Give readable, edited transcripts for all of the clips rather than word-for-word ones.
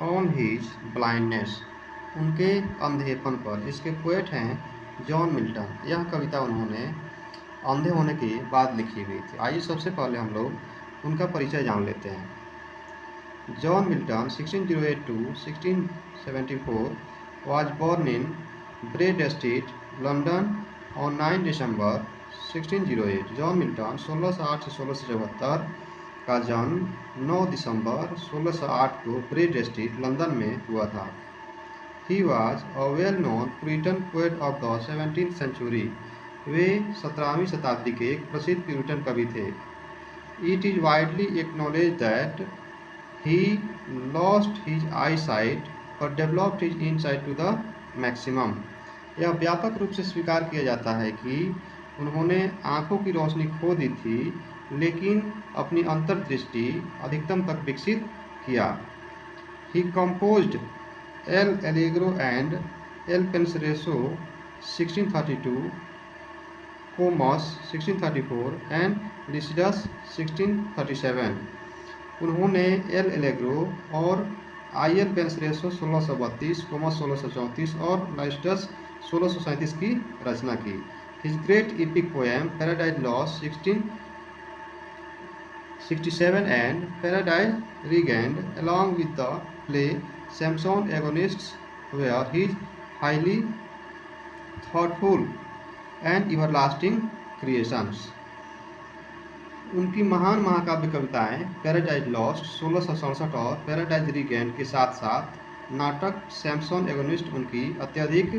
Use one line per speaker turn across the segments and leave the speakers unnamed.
On his blindness, उनके अंधेपन पर। इसके पोएट हैं जॉन मिल्टन। यह कविता उन्होंने अंधे होने के बाद लिखी हुई थी। आइए सबसे पहले हम लोग उनका परिचय जान लेते हैं। John Milton 1608 to 1674 was born in bread street, London on 9 December 1608। John Milton 1608 से 1674 का जन्म 9 दिसंबर 1608 को ब्रेड स्ट्रीट, लंदन में हुआ था। He was a well-known Puritan poet of the 17th century। वे 17वीं शताब्दी के एक प्रसिद्ध प्यूरिटन कवि थे। It is widely acknowledged that he lost his eyesight but developed his insight to the maximum। यह व्यापक रूप से स्वीकार किया जाता है कि उन्होंने आंखों की रोशनी खो दी थी, लेकिन अपनी अंतर्दृष्टि अधिकतम तक विकसित किया। He composed El Allegro and El Penseroso 1632, Comus 1634 and Lycidas 1637। उन्होंने एल एलेग्रो और आई एल पेंसरेसो 1632, कोमस 1634 और लाइस्टस 1637 की रचना की। His great epic poem Paradise Lost 1667 and Paradise Regained along with the play Samson Agonistes were his highly thoughtful and everlasting creations. उनकी महान महाकाव्य कविताएं पैराडाइज लॉस्ट 1667 और पैराडाइज रीगेंड के साथ साथ नाटक सैमसन एगोनिस्ट उनकी अत्यधिक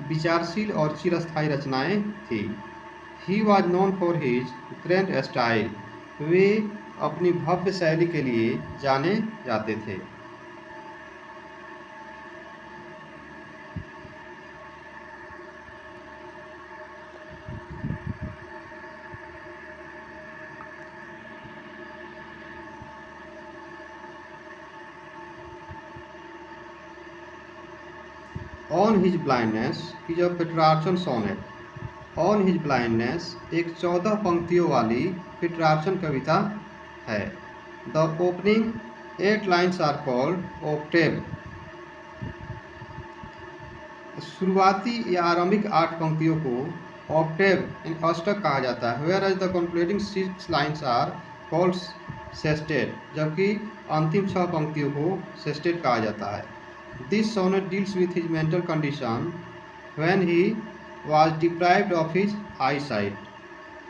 विचारशील और चिरस्थायी रचनाएं थी। He was known for his grand style. वे अपनी भव्य शैली के लिए जाने जाते थे। On his blindness is a Petrarchan sonnet. On his blindness एक 14 पंक्तियों वाली पेट्रार्चन कविता है। The opening 8 lines are called octave. शुरुआती या आरंभिक 8 पंक्तियों को ऑक्टेव अष्टक कहा जाता है। Whereas the concluding 6 lines are called sestet, जबकि अंतिम 6 पंक्तियों को सेस्टेट कहा जाता है। This sonnet deals with his mental condition when he was deprived of his eyesight।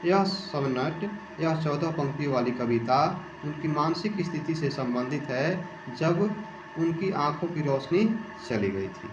यह सोनेट, यह 14 पंक्तियों वाली कविता उनकी मानसिक स्थिति से संबंधित है जब उनकी आंखों की रोशनी चली गई थी।